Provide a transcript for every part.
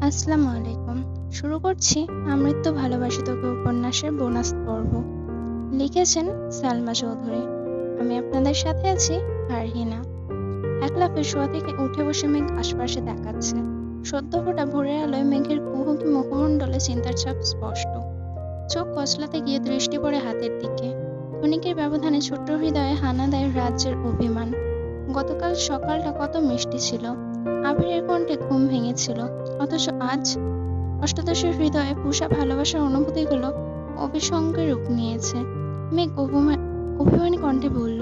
আসসালামু আলাইকুম। শুরু করছি আমৃত্যু ভালোবাসি তোকে উপন্যাসের বোনাস পর্ব। লিখেছেন সালমা চৌধুরী। আমি আপনাদের সাথে আছি ফারহিনা। এক লাফে শোয়া থেকে উঠে বসে মেঘ আশপাশে তাকাচ্ছে। সদ্য ফোটা ভোরের আলোয় মেঘের কুহুকি মুখমণ্ডলে চিন্তার ছাপ স্পষ্ট। চোখ কচলাতে গিয়ে দৃষ্টি পড়ে হাতের দিকে। ক্ষণিকের ব্যবধানে ছোট্ট হৃদয়ে হানা দেয় রাজ্যের অভিমান। গতকাল সকালটা কত মিষ্টি ছিল, আবিরের কণ্ঠে ঘুম ভেঙেছিল, অথচ আজ অষ্টাদশের হৃদয়ে পুষা ভালোবাসার অনুভূতিগুলো অবিসংকে রূপ নিয়েছে। মেঘ অভিমানী কণ্ঠে বলল,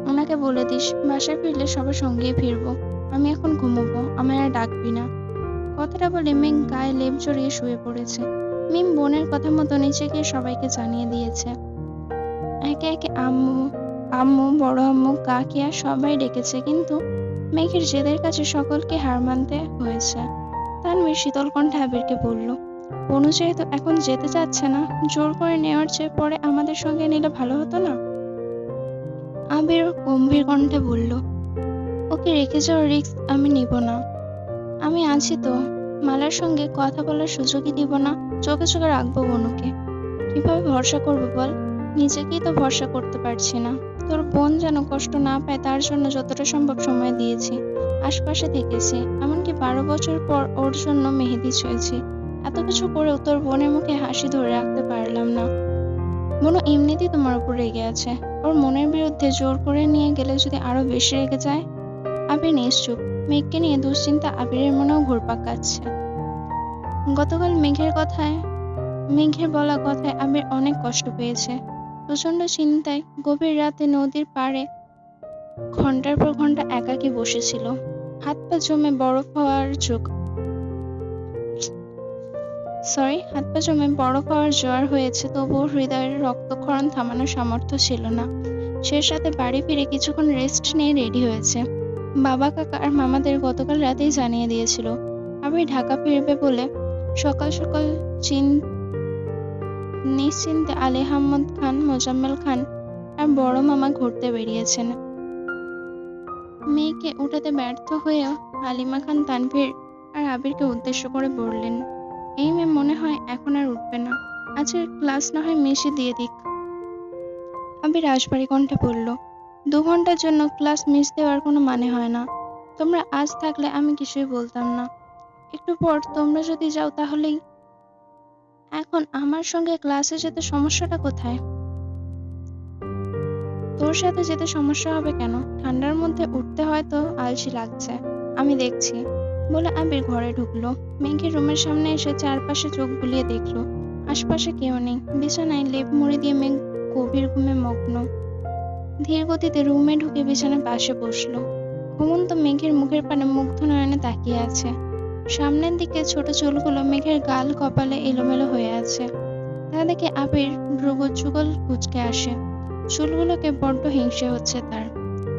ওনাকে বলে দিস বাসায় ফিরলে সবার সঙ্গেই ফিরবো। আমি এখন ঘুমোবো, আমায় আর ডাকবি না। কথাটা বলে মেঘ গায়ে লেপ জড়িয়ে শুয়ে পড়েছে। মিম বোনের কথা মতো নিচে গিয়ে সবাইকে জানিয়ে দিয়েছে। একে একে আম্মু আম্মু বড় আম্মু কাকিয়া সবাই ডেকেছে, কিন্তু মেঘের জেদের কাছে সকলকে হার মানতে হয়েছে। তানভীর শীতল কণ্ঠে আবিরকে বলল, বনু যেহেতু এখন যেতে চাচ্ছে না, জোর করে নেওয়ার চেয়ে পরে আমাদের সঙ্গে নিলে ভালো হতো না? আবির গম্ভীর কণ্ঠে বলল, ওকে রেখে যাওয়ার রিস্ক আমি নিব না। আমি আছি তো, মালার সঙ্গে কথা বলার সুযোগই দিব না। চোখে চোখে রাখবো বনুকে। কিভাবে ভরসা করবো বল? নিজেকেই তো ভরসা করতে পারছি না। তোর বোন যেন কষ্ট না পায় তার জন্য যতটা সম্ভব সময় দিয়েছি, আশপাশে থেকেছি, এমনকি 12 বছর পর ওর জন্য মেহেদি ছুঁয়েছি। এত কিছু করেও তোর বোনের মুখে হাসি ধরে রাখতে পারলাম না। বোন এমনিতেই তোমার উপর রেগে আছে, ওর মনের বিরুদ্ধে জোর করে নিয়ে গেলে যদি আরো বেশি রেগে যায়। আবির নিশ্চুপ। মেঘকে নিয়ে দুশ্চিন্তা আবিরের মনেও ঘুরপাক খাচ্ছে। গতকাল মেঘের বলা কথায় আবির অনেক কষ্ট পেয়েছে। প্রচন্ড চিন্তায় গভীর রাতে নদীর পাড়ে ঘন্টার পর ঘন্টা একাকী বসেছিল। হাত পা জমে বরফ হওয়ার জোয়ার হয়েছে, তবুও হৃদয়ের রক্তক্ষরণ থামানোর সামর্থ্য ছিল না। সে সাথে বাড়ি ফিরে কিছুক্ষণ রেস্ট নিয়ে রেডি হয়েছে। বাবা কাকা আর মামাদের গতকাল রাতেই জানিয়ে দিয়েছিল আবির ঢাকা ফিরবে বলে। সকাল সকাল নিশ্চিন্তে আলী আহমদ খান, মোজাম্মেল খান আর বড় মামা ঘুরতে বেরিয়েছেন। মেয়েকে উঠাতে ব্যর্থ হয়েও হালিমা খান তানভীর আর আবিরকে উদ্দেশ্য করে বললেন, এই মেয়ে মনে হয় এখন আর উঠবে না, আজকের ক্লাস না হয় মিশে দিয়ে দিক। আবির রাশবাড়ি কণ্ঠে বলল, 2 ঘন্টার জন্য ক্লাস মিস দেওয়ার কোনো মানে হয় না। তোমরা আজ থাকলে আমি কিছুই বলতাম না, একটু পর তোমরা যদি যাও তাহলেই। এখন আমার সঙ্গে ক্লাসে যেতে সমস্যাটা কোথায়? তোর সাথে যেতে সমস্যা হবে কেন? ঠান্ডার মধ্যে উঠতে হয়তো আলসি লাগছে, আমি দেখছি বলে আবির ঘরে ঢুকলো। মেঘের রুমের সামনে এসে চারপাশে চোখ বুলিয়ে দেখলো আশপাশে কেউ নেই। বিছানায় লেপ মুড়ি দিয়ে মেঘ গভীর ঘুমে মগ্ন। ধীর গতিতে রুমে ঢুকে বিছানার পাশে বসলো। ঘুমন্ত মেঘের মুখের পানে মুগ্ধ নয়নে তাকিয়ে আছে। সামনের দিকে ছোট চুলগুলো মেঘের গাল কপালে এলোমেলো হয়ে আছে। তা দেখে আবির ভ্রুযুগল কুঁচকে আসে। চুলগুলোকে বড্ড হিংসে হচ্ছে তার।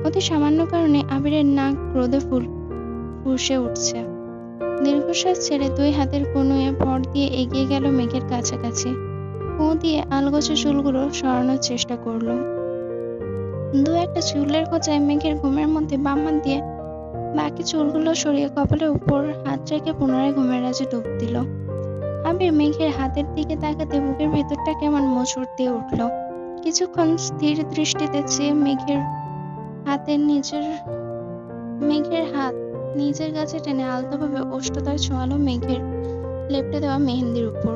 অতি সামান্য কারণে আবিরের নাক ক্রোধে ফুঁসে উঠছে। দীর্ঘশ্বাস ছেড়ে 2 হাতের কনুয়ে ভর দিয়ে এগিয়ে গেল মেঘের কাছাকাছি। ফু দিয়ে আলগোছে চুলগুলো সরানোর চেষ্টা করলো। 2-1টা চুলের খোঁচায় মেঘের ঘুমের মধ্যে বাম হাত দিয়ে বাকি চুলগুলো সরিয়ে কপালের উপর হাত রেখে পুনরায় ঘুমের রাজে ডুব দিল। আবির মেঘের হাতের দিকে তাকাতে বুকের ভেতরটা কেমন মোচড় দিয়ে উঠল। কিছুক্ষণ স্থির দৃষ্টিতে চেয়ে মেঘের হাত নিজের কাছে টেনে আলতোভাবে ওষ্ঠদ্বয় ছোঁয়ালো মেঘের লেপ্টে দেওয়া মেহেন্দির উপর,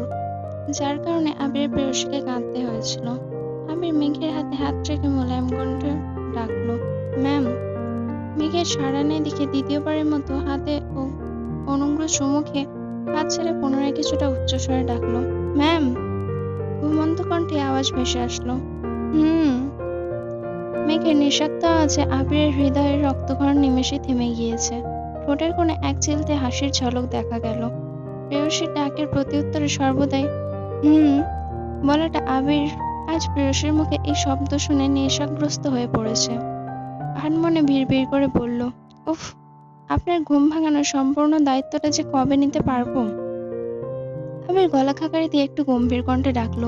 যার কারণে আবিরের প্রেয়সীকে কাঁদতে হয়েছিল। আবির মেঘের হাতে হাত রেখে মোলায়েম কণ্ঠে ডাকলো, ম্যাম। মেঘের সাড়া নেই দেখে দ্বিতীয়বারের মতো হাতে ও অনুগ্র চুমুখে হাত ছেড়ে পুনরায় কিছুটা উচ্চস্বরে ডাকলো, ম্যাম। ঘুমন্ত কণ্ঠে আওয়াজ ভেসে আসলো, মেঘের নিঃশব্দ আওয়াজে আবিরের হৃদয়ের রক্তক্ষরণ নিমেষে থেমে গিয়েছে। ঠোঁটের কোণে এক চিলতে হাসির ঝলক দেখা গেল। প্রেয়সীর ডাকের প্রত্যুত্তরে সর্বদাই বলাটা আবির আজ প্রেয়সীর মুখে এই শব্দ শুনে নেশাগ্রস্ত হয়ে পড়েছে। আনমনে ভিড় করে বলল, উফ, আপনার ঘুম ভাঙানোর সম্পূর্ণ দায়িত্বটা যে কবে নিতে পারবো? আবির গলা খাকারি দিয়ে একটু গম্ভীর কণ্ঠে ডাকলো,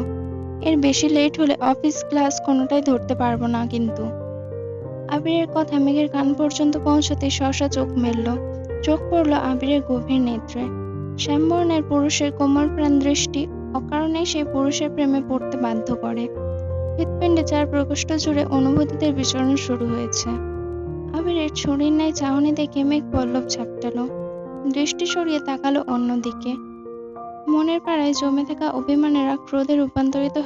এর বেশি লেট হলে অফিস ক্লাস কোনোটাই ধরতে পারবো না কিন্তু। আবিরের কথা মেঘের কান পর্যন্ত পৌঁছতে সহসা চোখ মেলল। চোখ পড়ল আবিরের গভীর নেত্রে। শ্যামবর্ণের পুরুষের কোমল প্রাণ দৃষ্টি অকারণেই সেই পুরুষের প্রেমে পড়তে বাধ্য করে। হৃৎপিণ্ডে 4 প্রকোষ্ঠ জুড়ে অনুভূতিদের বিচরণ শুরু হয়েছে। আবিরের ছুরির ন্যায় চাহনি দেখে মেঘ পল্লব ঝাপটালো, দৃষ্টি সরিয়ে তাকালো অন্যদিকে। মনের পাড়ায় জমে থাকা অভিমানেরা ক্রোধে রূপান্তরিত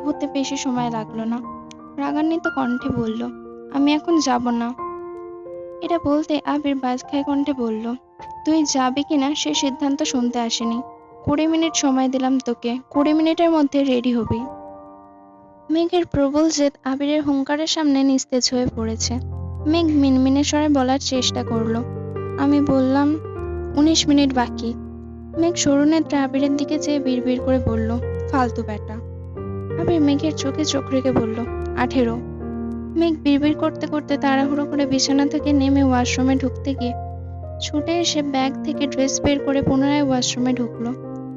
হতে বেশি সময় লাগলো না। রাগান্বিত কণ্ঠে বলল, আমি এখন যাব না। এটা বলতে আবির বাজখায় কণ্ঠে বলল, তুই যাবি কিনা সে সিদ্ধান্ত শুনতে আসেনি। 20 মিনিট সময় দিলাম তোকে, 20 মিনিটের মধ্যে রেডি হবি। মেঘের প্রবল জেদ আবিরের হুঙ্কারের সামনে নিস্তেজ হয়ে পড়েছে। মেঘ মিনমিনে স্বরে বলার চেষ্টা করলো, আমি বললাম 19 মিনিট বাকি। মেঘ সরু নেত্রে আবিরের দিকে চেয়ে বিড়বিড় করে বলল, ফালতু ব্যাটা। আবির মেঘের চোখে চোখ রেখে বলল, 18। মেঘ বিড়বিড় করতে করতে তাড়াহুড়ো করে বিছানা থেকে নেমে ওয়াশরুমে ঢুকতে গিয়ে ছুটে এসে ব্যাগ থেকে ড্রেস বের করে পুনরায় ওয়াশরুমে ঢুকলো।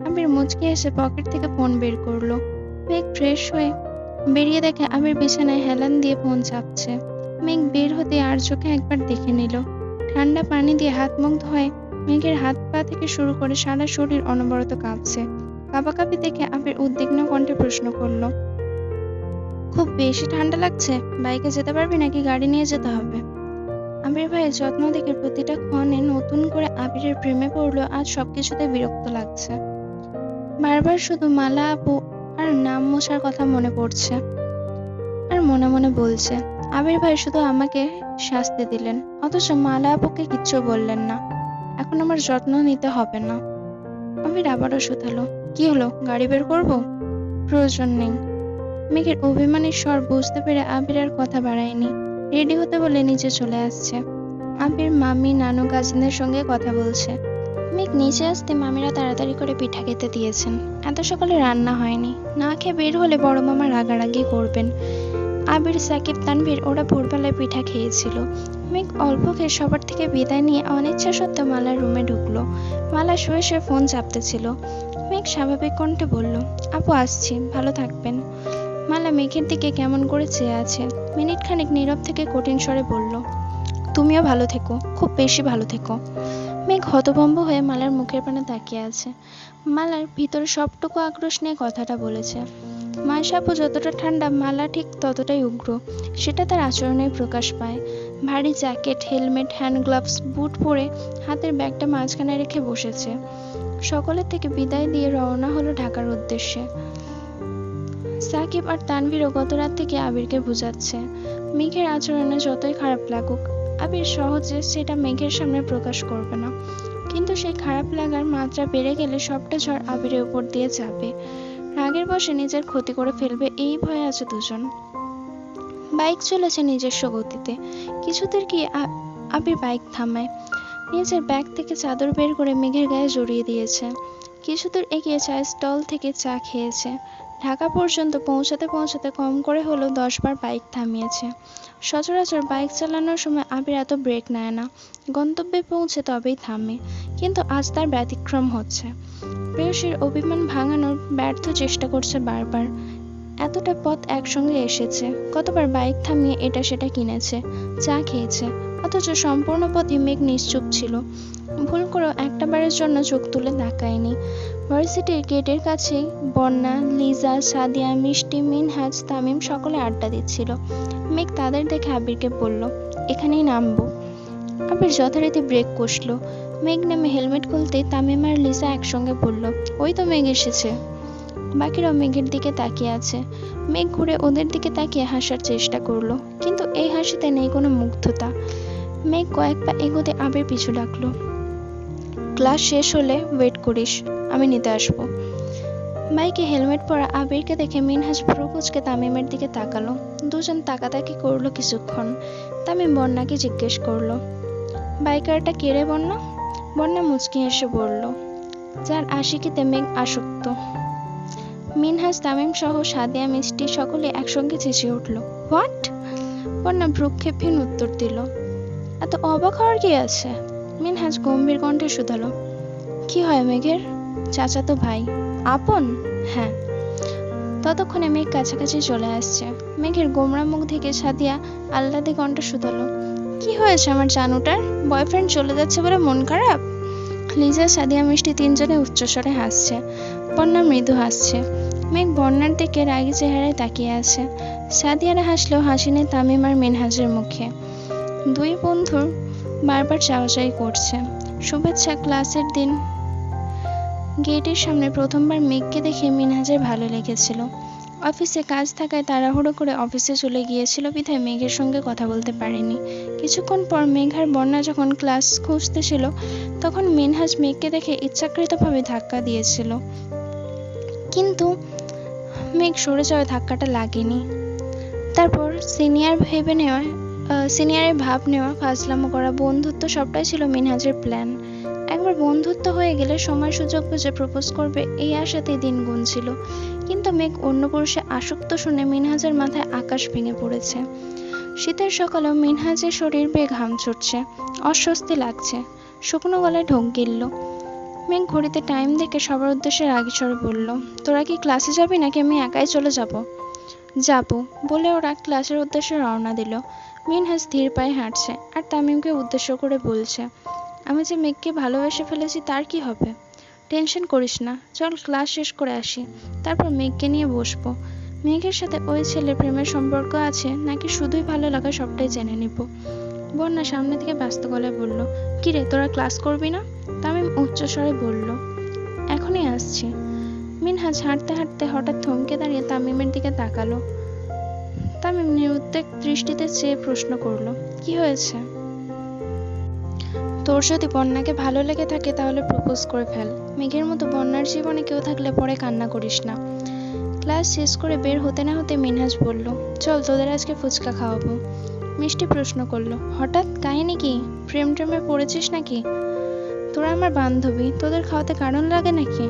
আবির মুচকে এসে পকেট থেকে ফোন বের করলো। মেঘ ফ্রেশ হয়ে বেরিয়ে দেখে আবির বিছানায় হেলান দিয়ে ফোন চাপছে। মেঘ বের হতে আর চোখে একবার দেখে নিল। ঠান্ডা পানি দিয়ে হাত মুখ ধোয় মেঘের হাত পা থেকে শুরু করে সারা শরীর অনবরত কাঁপছে। কাঁপাকাঁপি দেখে আবির উদ্বিগ্ন কণ্ঠে প্রশ্ন করলো, খুব বেশি ঠান্ডা লাগছে? বাইকে যেতে পারবি নাকি গাড়ি নিয়ে যেতে হবে? আবির ভাইয়ের যত্ন দেখে প্রতিটা ক্ষণে নতুন করে আবিরের প্রেমে পড়লো। আজ সবকিছুতে বিরক্ত লাগছে। বারবার শুধু মালা আপু আর নাম মোছার কথা মনে পড়ছে। আর মনে মনে বলছে, আবির ভাই শুধু আমাকে শাস্তি দিলেন, অথচ মালা আপুকে কিচ্ছু বললেন না। এখন আমার যত্ন নিতে হবে না। আবির আবারও শুধালো, কি হলো, গাড়ি বের করবো? প্রয়োজন নেই। মেঘের অভিমানী স্বর বুঝতে পেরে আবির আর কথা বাড়ায়নি। রেডি হতে বলে নিচে চলে আসছে। আবির মামি নানু কাজিনদের সঙ্গে কথা বলছে। মেঘ নিচে আসতে মামিরা তাড়াতাড়ি করে পিঠা খেতে দিয়েছেন। এত সকালে রান্না হয়নি। না খেয়ে বের হলে বড় মামা রাগারাগি করবেন। আবির, সাকিব, তানভীর ওরা ভোরবেলায় পিঠা খেয়েছিল। মেঘ অল্প খেয়ে সবার থেকে বিদায় নিয়ে অনিচ্ছা সত্ত্বেও মালার রুমে ঢুকলো। মালা শুয়ে শুয়ে ফোন চাপতেছিল। মেঘ স্বাভাবিক কণ্ঠে বলল, আপু আসছি, ভালো থাকবেন। মালা মেঘের দিকে কেমন করে চেয়ে আছে। মিনিট খানেক নীরব থেকে কঠিন স্বরে বলল, তুমিও ভালো থেকো, খুব বেশি ভালো থেকো। মেঘ হতভম্ব হয়ে মালার মুখের পানে তাকিয়ে আছে। মালার ভিতরে সবটুকু আক্রোশ নিয়ে কথাটা বলেছে। মায়াসাপু যতটা ঠান্ডা, মালা ঠিক ততটাই উগ্র। সেটা তার আচরণেই প্রকাশ পায়। ভারী জ্যাকেট, হেলমেট, হ্যান্ড গ্লাভস, বুট পরে হাতের ব্যাগটা মাঝখানে রেখে বসেছে। সকলের থেকে বিদায় দিয়ে রওনা হলো ঢাকার উদ্দেশ্যে। সাকিব আর তানভীরও গত রাত থেকে আবিরকে বুঝাচ্ছে, মেঘের আচরণে যতই খারাপ লাগুক, আবির সহজে সেটা মেঘের সামনে প্রকাশ করবে না। কিন্তু সেই খারাপ লাগার মাত্রা বেড়ে গেলে সবটা ঝড় আবিরের উপর দিয়ে যাবে। রাগের বশে নিজের ক্ষতি করে ফেলবে, এই ভয়ে আছে দুজন। বাইক চলেছে নিজস্ব গতিতে। কিছুদের গিয়ে আবির বাইক থামায়। নিজের ব্যাগ থেকে চাদর বের করে মেঘের গায়ে জড়িয়ে দিয়েছে। কিছুদূর এগিয়ে চায়ের স্টল থেকে চা খেয়েছে। ঢাকা পর্যন্ত পৌঁছাতে পৌঁছাতে কম করে হলো 10 বার বাইক থামিয়েছে। সচরাচর বাইক চালানোর সময় আবির এত ব্রেক নেয় না, গন্তব্যে পৌঁছে তবেই থামে। কিন্তু আজ তার ব্যতিক্রম হচ্ছে। প্রেয়সীর অভিমান ভাঙানোর ব্যর্থ চেষ্টা করছে বারবার। এতটা পথ একসঙ্গে এসেছে, কতবার বাইক থামিয়ে এটা সেটা কিনেছে, চা খেয়েছে, অথচ সম্পূর্ণ পথে মেঘ নিশ্চুপ ছিল। ভুল করেও একটা বারের জন্য চোখ তুলে তাকায়নি। ভার্সিটির গেটের কাছেই বন্যা, লিজা, সাদিয়া, মিষ্টি, মিনহাজ, তামিম সকলে আড্ডা দিচ্ছিল। মেঘ তাদের দেখে আবিরকে বলল, এখানেই নামবো। আবির যথারীতি ব্রেক কষল। মেঘ নেমে হেলমেট খুলতেই তামিম আর লিজা একসঙ্গে বলল, ওই তো মেঘ এসেছে। বাকিরাও মেঘের দিকে তাকিয়ে আছে। মেঘ ঘুরে ওদের দিকে তাকিয়ে হাসার চেষ্টা করলো, কিন্তু এই হাসিতে নেই কোনো মুগ্ধতা। মেঘ কয়েক পা এগোতে আবির পিছু ডাকলো, ক্লাস শেষ হলে ওয়েট করিস, আমি নিতে আসবো। বাইকে হেলমেট পরা আবিরকে দেখে মিনহাজ ভ্রু কুঁচকে তামিমের দিকে তাকালো। দুজন তাকাতাকি করলো কিছুক্ষণ। তামিম বন্যাকে জিজ্ঞেস করলো, বাইকারটা কে রে বন্যা? বন্যা মুচকি হেসে বলল, যার আশিকিতে মেঘ আসক্ত। মিনহাজ, তামিম সহ সাদিয়া, মিষ্টি সকলে একসঙ্গে চেঁচিয়ে উঠল, হোয়াট? বন্যা ভ্রুক্ষেপহীন উত্তর দিল, এত অবাক হওয়ার কি আছে? মিনহাজ গম্ভীর কণ্ঠে শুধালো, কি হয় মেঘের? চাচাতো ভাই। আপন? হ্যাঁ। ততক্ষণে মেঘ কাছাকাছি চলে আসছে। মেঘের গোমরা মুখ থেকে সাদিয়া আহ্লাদে কণ্ঠে শুধালো, কি হয়েছে আমার জানুটার? বয়ফ্রেন্ড চলে যাচ্ছে বলে মন খারাপ? লিজা, সাদিয়া, মিষ্টি তিনজনে উচ্চস্বরে হাসছে। বন্যা মৃদু হাসছে। মেঘ বন্যার দিকে রাগী চেহারায় তাকিয়ে আছে। সাদিয়ারা হাসলেও হাসি নেই তামিম আর মিনহাজের মুখে। দুই বন্ধুর বারবার চাওয়াচাই করছে। শুভেচ্ছা ক্লাসের দিন গেটের সামনে প্রথমবার মেঘকে দেখে মিনহাজের ভালো লেগেছিল। অফিসে কাজ থাকায় তাড়াহুড়ো করে অফিসে চলে গিয়েছিল বিধায় মেঘের সঙ্গে কথা বলতে পারেনি। কিছুক্ষণ পর মেঘ আর বন্যা যখন ক্লাস খুঁজতেছিল তখন মিনহাজ মেঘকে দেখে ইচ্ছাকৃতভাবে ধাক্কা দিয়েছিল, কিন্তু মেঘ সরে যাওয়ায় ধাক্কাটা লাগেনি। তারপর সিনিয়রের ভাব নেওয়া, ফাজলামো করা, বন্ধুত্ব সবটাই ছিল মিনহাজের প্ল্যান। একবার বন্ধুত্ব হয়ে গেলে সময় সুযোগ বুঝে প্রপোজ করবে এই আশাতেই দিন গুনছিল। কিন্তু মেঘ অন্য পুরুষে আসক্ত শুনে মিনহাজের মাথায় আকাশ ভেঙে পড়েছে। শীতের সকালেও মিনহাজের শরীর বেয়ে ঘাম ছুটছে, অস্বস্তি লাগছে, শুকনো গলায় ঢোক গিলল। মেঘ ঘড়িতে টাইম দেখে সবার উদ্দেশ্যে রাগী স্বরে বলল, তোরা কি ক্লাসে যাবি নাকি আমি একাই চলে যাব? যাবো বলে ওরা ক্লাসের উদ্দেশ্যে রওনা দিল। মিনহাজ ধীর পায়ে হাঁটছে আর তামিমকে উদ্দেশ্য করে বলছে, আমি যে মেঘকে ভালোবেসে ফেলেছি তার কি হবে? টেনশন করিস না, চল ক্লাস শেষ করে আসি, তারপর মেঘকে নিয়ে বসবো। মেঘের সাথে ওই ছেলের প্রেমের সম্পর্ক আছে নাকি শুধুই ভালো লাগা সবটাই জেনে নিব। বন্যা সামনে থেকে ব্যস্ত গলায় বলল, কিরে তোরা ক্লাস করবি না? তামিম উচ্চস্বরে বলল, এখনই আসছি। মিনহাজ হাঁটতে হাঁটতে হঠাৎ থমকে দাঁড়িয়ে তামিমের দিকে তাকালো। তামিম নিরুদ্বেগ দৃষ্টিতে চেয়ে প্রশ্ন করলো, কি হয়েছে? তোর যদি বন্যাকে ভালো লেগে থাকে তাহলে প্রপোজ করে ফেল। মেঘের মতো বন্যার জীবনে কেউ থাকলে পরে কান্না করিস না। ক্লাস শেষ করে বের হতে না হতে মিনহাজ বলল, চল তোদের আজকে ফুচকা খাওয়াবো। মিষ্টি প্রশ্ন করলো, হঠাৎ কাহিনী কি? প্রেম ট্রেমে পড়েছিস নাকি? তোরা আমার বান্ধবী, তোদের খাওয়াতে কারণ লাগে নাকি?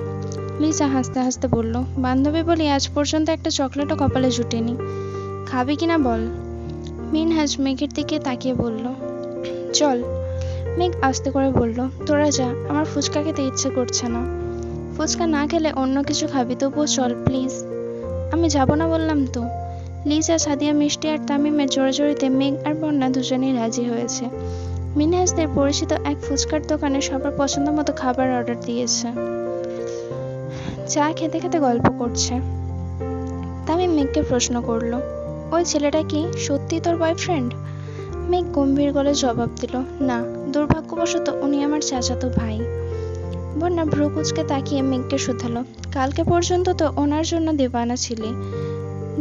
লিজা হাসতে হাসতে বলল, বান্ধবী বলি আজ পর্যন্ত একটা চকলেটও কপালে জুটেনি, খাবি কিনা বল? মিনহাজ মেঘের দিকে তাকিয়ে বলল, চল। মেঘ আস্তে করে বলল, তোরা যা, আমার ফুচকা খেতে ইচ্ছে করছে না। ফুচকা না খেলে অন্য কিছু খাবি, তবুও চল প্লিজ। আমি যাব না বললাম তো। লিজা, সাদিয়া, মিষ্টি আর তামিমের জোরাজোরিতে মেঘ আর বন্যা দুজনেই রাজি হয়েছে। মিনহাজদের পরিচিত এক ফুচকার দোকানে সবার পছন্দ মতো খাবার অর্ডার দিয়েছে। চা খেতে খেতে গল্প করছে। তামিম মেঘকে প্রশ্ন করলো, ওই ছেলেটা কি সত্যি তোর বয়ফ্রেন্ড? মেঘ গম্ভীর গলায় জবাব দিল, না, দুর্ভাগ্যবশত উনি আমার চাচাতো ভাই। বন্যা ভ্রু কুঁচকে তাকিয়ে মেঘকে শুধালো, কালকে পর্যন্ত তো ওনার জন্য দেওয়ানা ছিলি,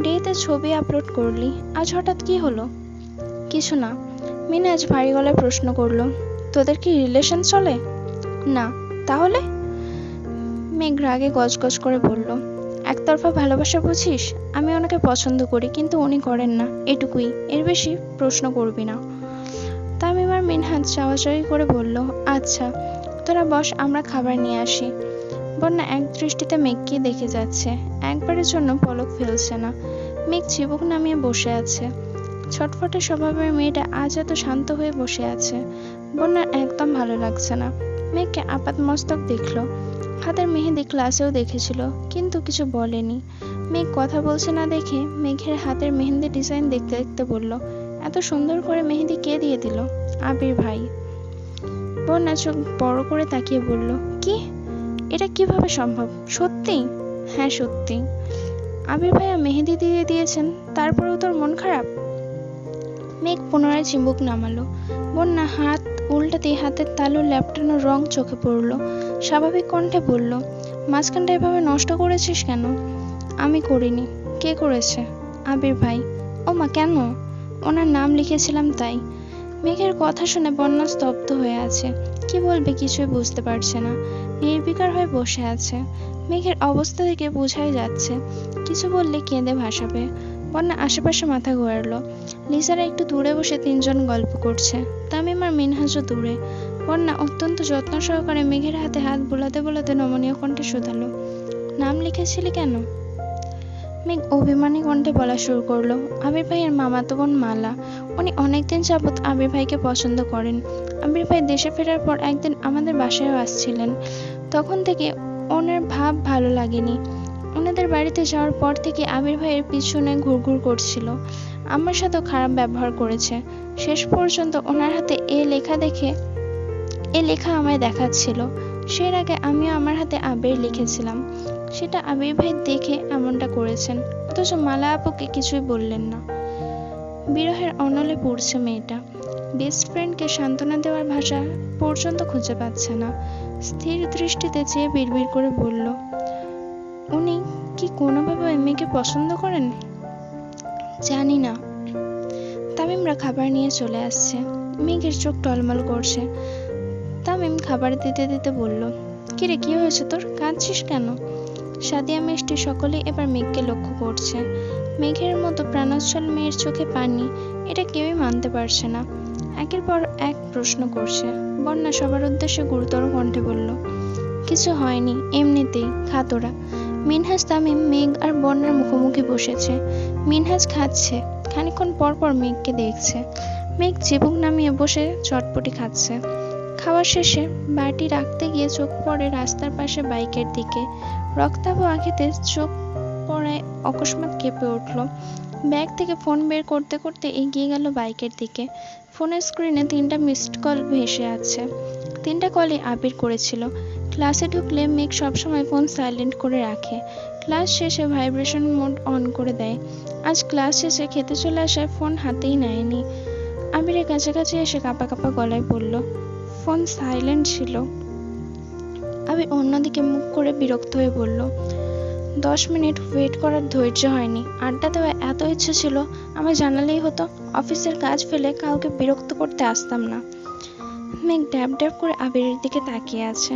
ডেতে ছবি আপলোড করলি, আজ হঠাৎ কি হলো? কিছু না। মিনহাজ ভারী গলায় প্রশ্ন করলো, তোদের কি রিলেশন চলে? না। তাহলে? মেঘ রাগে গজগজ করে বলল, একতরফা ভালোবাসা বুঝিস? আমি ওনাকে পছন্দ করি কিন্তু উনি করেন না, এটুকুই, এর বেশি প্রশ্ন করবি না। তামিম আর মিনহাজ চাওয়াচাওয়ি করে বলল, আচ্ছা তোরা বস, আমরা খাবার নিয়ে আসি। বন্যা এক দৃষ্টিতে মেঘকে দেখে যাচ্ছে, একবারের জন্য পলক ফেলছে না। মেঘ চিবুক নামিয়ে বসে আছে। ছটফটে স্বভাবের মেয়েটা আজ এত শান্ত হয়ে বসে আছে। বন্যার একদম ভালো লাগছে না। মেঘকে আপাতমস্তক দেখলো, হাতের মেহেদি ক্লাসেও দেখেছিল কিন্তু কিছু বলেনি। মেঘ কথা বলছে না দেখে মেঘের হাতের মেহেদি ডিজাইন দেখতে দেখতে বলল, এত সুন্দর করে মেহেদি কে দিয়ে দিল? আবির ভাই। বন্যা চোখ বড় করে তাকিয়ে বলল, কি? এটা কিভাবে সম্ভব? সত্যি? হ্যাঁ সত্যি। আবির ভাইয়া মেহেদি দিয়ে দিয়েছেন, তারপরেও তোর মন খারাপ? মেঘ পুনরায় চিবুক নামালো। বন্যা হাত উল্টাতেই হাতের তালুর ল্যাপটানো রং চোখে পড়ল। স্বাভাবিক কণ্ঠে বলল, মাঝখানটা এভাবে নষ্ট করেছিস কেন? আমি করিনি। কে করেছে? আবির ভাই। ও মা, কেন? ওনার নাম লিখেছিলাম তাই। মেঘের কথা শুনে বন্যা স্তব্ধ হয়ে আছে, কি বলবে কিছুই বুঝতে পারছে না, নির্বিকার হয়ে বসে আছে। মেঘের অবস্থা থেকে বোঝাই যাচ্ছে কিছু বললে কেঁদে ভাসাবে। বন্যা আশেপাশে মাথা ঘোরালো। লিজারা একটু দূরে বসে তিনজন গল্প করছে, তামিম আর মিনহাজও দূরে। বন্যা অত্যন্ত যত্ন সহকারে মেঘের হাতে হাত বোলাতে বোলাতে নমনীয় কণ্ঠে শুধালো, নাম লিখেছিলি কেন? মেঘ অভিমানী কণ্ঠে বলা শুরু করলো, আবির ভাইয়ের মামাতো বোন মালা, উনি অনেকদিন যাবৎ আবির ভাইকে পছন্দ করেন। আবির ভাই দেশে ফেরার পর একদিন আমাদের বাসায়ও আসছিলেন, তখন থেকে ওনার ভাব ভালো লাগেনি। ওনাদের বাড়িতে যাওয়ার পর থেকে আবির ভাইয়ের পিছনে ঘুরঘুর করছিল, আমার সাথেও খারাপ ব্যবহার করেছে। শেষ পর্যন্ত ওনার হাতে এ লেখা আমায় দেখাচ্ছিল, সেই আগে আমিও আমার হাতে আবির লিখেছিলাম, সেটা আবির ভাই দেখে এমনটা করেছেন, অথচ মালা আপুকে কিছুই বললেন না। বিরহের অনলে পড়ছে মেয়েটা, বেস্ট ফ্রেন্ডকে সান্ত্বনা দেওয়ার ভাষা পর্যন্ত খুঁজে পাচ্ছে না। স্থির দৃষ্টিতে চেয়ে বিড়বিড় করে বলল, উনি কি কোনোভাবে ওই মেয়েকে পছন্দ করেন? জানি না। তামিমরা খাবার নিয়ে চলে আসছে। মেঘের চোখ টলমল করছে। তামিম খাবার দিতে দিতে বলল, কিরে, কি হয়েছে তোর? কাঁদছিস কেন? সাদিয়া মিষ্টি সকলেই এবার মেঘকে লক্ষ্য করছে। মেঘের মতো প্রাণোচ্ছল মেয়ের চোখে পানি, এটা কেউই মানতে পারছে না। একের পর এক প্রশ্ন করছে। বন্যা সবার উদ্দেশ্যে গুরুতর কণ্ঠে বলল, কিছু হয়নি, এমনিতেই, খা তোরা। মিনহাজ, তামিম, মেঘ আর বন্যার মুখোমুখি বসেছে। মিনহাজ খাচ্ছে, খানিকক্ষণ পর পর মেঘকে দেখছে। মেঘ চিবুক নামিয়ে বসে চটপটি খাচ্ছে। খাওয়া শেষে বাটি রাখতে গিয়ে চোখ পড়ে রাস্তার পাশে বাইকের দিকে। রক্তাভ আঁখিতে চোখ পড়ায় অকস্মাৎ কেঁপে উঠল। ব্যাগ থেকে ফোন বের করতে করতে এগিয়ে গেল বাইকের দিকে। ফোনের স্ক্রিনে 3টা মিসড কল ভেসে আছে। 3টা কলই আবির করেছিল। ক্লাসে ঢুকলে মেঘ সবসময় ফোন সাইলেন্ট করে রাখে। ক্লাস শেষে ভাইব্রেশন মোড অন করে দেয়। আজ ক্লাস শেষে খেতে চলে আসায় ফোন হাতেই নেয়নি। আবিরের কাছাকাছি এসে কাঁপা কাঁপা গলায় বলল, ফোন সাইলেন্ট ছিল। আবির অন্যদিকে মুখ করে বিরক্ত হয়ে বলল, 10 মিনিট ওয়েট করার ধৈর্য হয়নি। আড্ডা দেওয়ার এত ইচ্ছে ছিল, আমায় জানালেই হতো। অফিসের কাজ ফেলে কাউকে বিরক্ত করতে আসতাম না। মেঘ ড্যাব ড্যাব করে আবিরের দিকে তাকিয়ে আছে।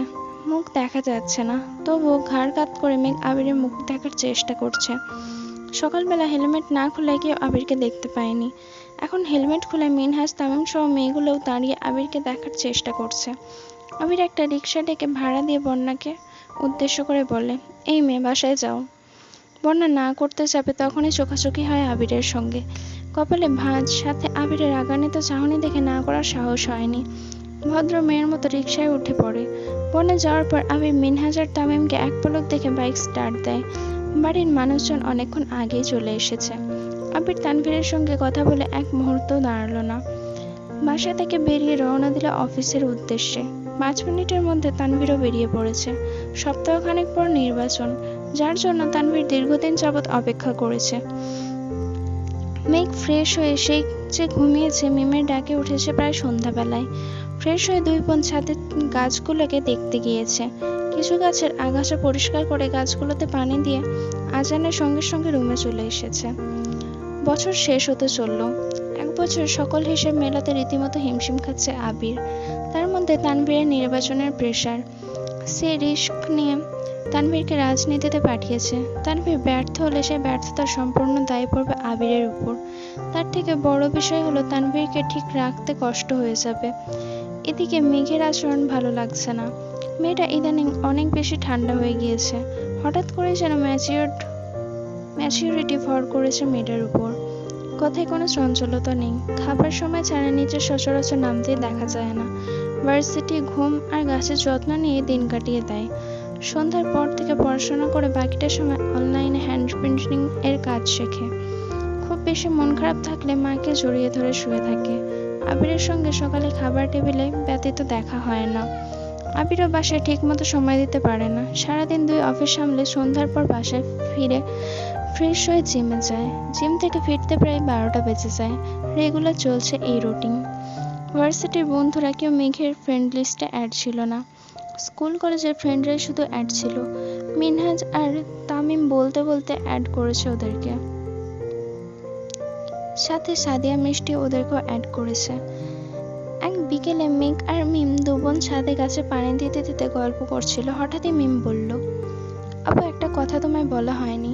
মুখ দেখা যাচ্ছে না, তবুও ঘাড় কাত করে মেঘ আবিরের মুখ দেখার চেষ্টা করছে। সকালবেলা হেলমেট না খুলে কেউ আবিরকে দেখতে পায়নি। এখন হেলমেট খুলে মিনহাজ, তামিম সহ মেয়েগুলোও দাঁড়িয়ে আবিরকে দেখার চেষ্টা করছে। আবির একটা রিক্সা ডেকে ভাড়া দিয়ে বন্যাকে উদ্দেশ্য করে বলে, এই মেয়ে, বাসায় যাও। বন্যা না করতে যাবে তখনই চোখাচোখি হয় আবিরের সঙ্গে। কপালে ভাঁজ, সাথে আবিরের রাগান্বিত চাহনি দেখে না করার সাহস হয়নি। ভদ্র মেয়ের মতো রিক্সায় উঠে পড়ে। বনে যাওয়ার পর আবির মিনহাজ আর তামিমকে এক পলক দেখে বাইক স্টার্ট দেয়। বাড়ির মানুষজন অনেকক্ষণ আগেই চলে এসেছে। আবির তানভীরের সঙ্গে কথা বলে এক মুহূর্ত দাঁড়ালো না। বাসা থেকে বেরিয়ে রওনা দিল অফিসের উদ্দেশ্যে। 5 মিনিটের মধ্যে তানভীরও বেরিয়ে পড়েছে। সপ্তাহখানেক পর নির্বাচন, যার জন্য তানভীর দীর্ঘদিন যাবৎ অপেক্ষা করেছে। মেঘ ফ্রেশ হয়ে সেই যে ঘুমিয়েছে মিমের ডাকে উঠেছে প্রায় সন্ধ্যাবেলায়। ফ্রেশ হয়ে 2 বোন ছাদের গাছগুলোকে দেখতে গিয়েছে। কিছু গাছের আগাছা পরিষ্কার করে গাছগুলোতে পানি দিয়ে আজানের সঙ্গে সঙ্গে রুমে চলে এসেছে। বছর শেষ হতে চলল। 1 বছর সকল হিসেব মেলাতে রীতিমতো হিমশিম খাচ্ছে আবির। তার মধ্যে তানভীরের নির্বাচনের প্রেসার। সে রিস্ক নিয়ে তানভীরকে রাজনীতিতে পাঠিয়েছে। তানভীর ব্যর্থ হলে সেই ব্যর্থতার সম্পূর্ণ দায় পড়বে আবিরের উপর। তার থেকে বড় বিষয় হলো তানভীরকে ঠিক রাখতে কষ্ট হয়ে যাবে। এদিকে মেঘের আচরণ ভালো লাগছে না। মেয়েটা ইদানিং অনেক বেশি ঠান্ডা হয়ে গিয়েছে। হঠাৎ করে যেন ম্যাচিউরিটি ভর করেছে মেয়েটার উপর। কথায় কোনো চঞ্চলতা নেই। খাবার সময় ছাড়া নিচে সচরাচর নামতেই দেখা যায় না। ভার্সিটি, ঘুম আর গাছের যত্ন নিয়ে দিন কাটিয়ে দেয়। সন্ধ্যার পর থেকে পড়াশোনা করে বাকিটা সময় অনলাইনে হ্যান্ড পেন্টিং এর কাজ শেখে। খুব বেশি মন খারাপ থাকলে মাকে জড়িয়ে ধরে শুয়ে থাকে। আবিরের সঙ্গে সকালে খাবার টেবিলে ব্যতীত দেখা হয় না। আবিরও বাসায় ঠিকমতো সময় দিতে পারে না। সারাদিন 2 অফিস সামলে সন্ধ্যার পর বাসায় ফিরে ফ্রেশ হয়ে জিমে যায়। জিম থেকে ফিরতে প্রায় 12টা বেজে যায়। রেগুলার চলছে এই রুটিন। ভার্সিটির বন্ধুরা কেউ মেঘের ফ্রেন্ড লিস্টে অ্যাড ছিল না। স্কুল কলেজের ফ্রেন্ডরাই শুধু অ্যাড ছিল। মিনহাজ আর তামিম বলতে বলতে অ্যাড করেছে ওদেরকে। সাথে সাদিয়া মিষ্টি ওদেরকেও অ্যাড করেছে। এক বিকেলে মেঘ আর মিম 2 বোন ছাদে গাছে পানি দিতে দিতে গল্প করছিল। হঠাৎই মিম বলল, আপু, একটা কথা তোমায় বলা হয়নি।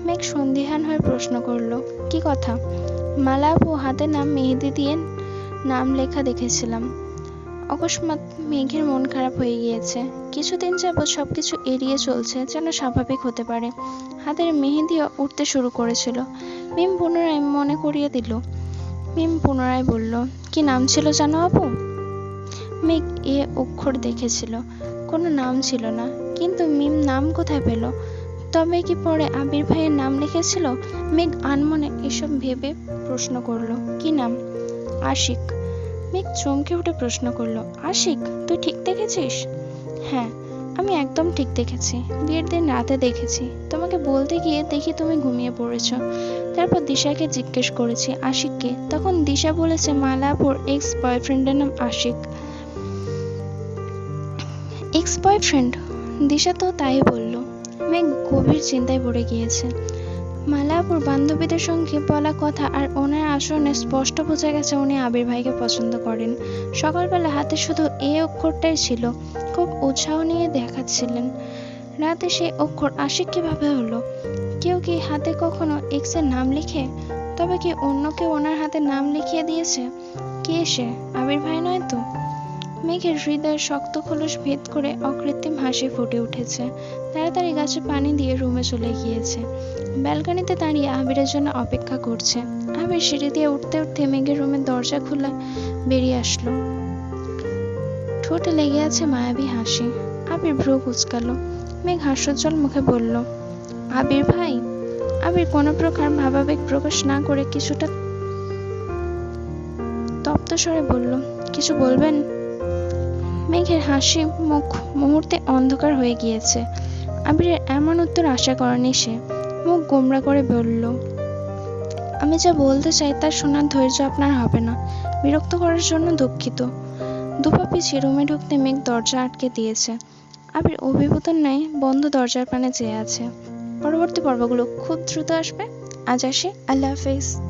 মেঘ সন্দিহান হয়ে প্রশ্ন করল, কি কথা? মালা আপু হাতে নাম মেহেদি দিয়ে নাম লেখা দেখেছিলাম। অকস্মাৎ মেঘের মন খারাপ হয়ে গিয়েছে। কিছুদিন যাবৎ সবকিছু এড়িয়ে চলছে, যেন স্বাভাবিক হতে পারে। হাতের মেহেদিও উঠতে শুরু করেছিল। মিম পুনরায় বলল, কি নাম ছিল জানো আপু? মেঘ এ অক্ষর দেখেছিল, কোনো নাম ছিল না। কিন্তু মিম নাম কোথায় পেল? তবে কি পরে আবির ভাইয়ের নাম লিখেছিল? মেঘ আনমনে এসব ভেবে প্রশ্ন করল, কি নাম? আশিক। মেঘ চমকে উঠে প্রশ্ন করল, আশিক, তুই ঠিক দেখেছিস? হ্যাঁ। আমি একদম ঠিক দেখেছি, বিয়ের দিন রাতে দেখেছি। তোমাকে বলতে গিয়ে দেখি তুমি ঘুমিয়ে পড়েছ। তারপর দিশাকে জিজ্ঞেস করেছি আশিককে, তখন দিশা বলেছে মালা আপুর এক্স বয়ফ্রেন্ডের নাম আশিক। Ex boyfriend? দিশা তো তাই বলল। মেঘ গভীর চিন্তায় পড়ে গিয়েছে। মালা আপুর বান্ধবীদের সঙ্গে বলা কথা আর ওনার আচরণে স্পষ্ট বোঝা গেছে উনি আবির ভাইকে পছন্দ করেন। সকালবেলা হাতে শুধু এ অক্ষরটাই ছিল, খুব উৎসাহ নিয়ে দেখাচ্ছিলেন। রাতে সেই অক্ষর আশিক কিভাবে হলো? কেউ কি হাতে কখনো এক্স এর নাম লিখে? তবে কি অন্য কেউ ওনার হাতে নাম লিখিয়ে দিয়েছে? কে সে? আবির ভাই নয় তো? মেঘের হৃদয়ের শক্ত খোলস ভেদ করে অকৃত্রিম হাসি ফুটে উঠেছে। তাড়াতাড়ি গাছে পানি দিয়ে রুমে চলে গিয়েছে। ব্যালকনিতে দাঁড়িয়ে আবিরের জন্য অপেক্ষা করছে। আবির সিঁড়ি দিয়ে উঠতে উঠতে মেঘের রুমের দরজা খুলে বেরিয়ে আসলো। ঠোঁটে লেগে আছে মায়াবী হাসি। আবির ভ্রু কুঁচকালো। মেঘ হাস্যোজ্জ্বল মুখে বলল, আবির ভাই। আবির কোনো প্রকার ভাবাবেগ প্রকাশ না করে কিছুটা তপ্ত স্বরে বলল, কিছু বলবেন? মেঘের হাসি মুখ মুহূর্তে অন্ধকার হয়ে গিয়েছে। আবিরের এমন উত্তর আশা করেনি সে। মুখ গোমড়া করে বলল, আমি যা বলতে চাই তা শোনার ধৈর্য আপনার হবে না। বিরক্ত করার জন্য দুঃখিত। দুপা পিছিয়ে রুমে ঢুকতে মেঘ দরজা আটকে দিয়েছে। আবির অভিভূত ন্যায় বন্ধ দরজার পানে চেয়ে আছে। পরবর্তী পর্বগুলো খুব দ্রুত আসবে। আজ আসি, আল্লাহ হাফেজ।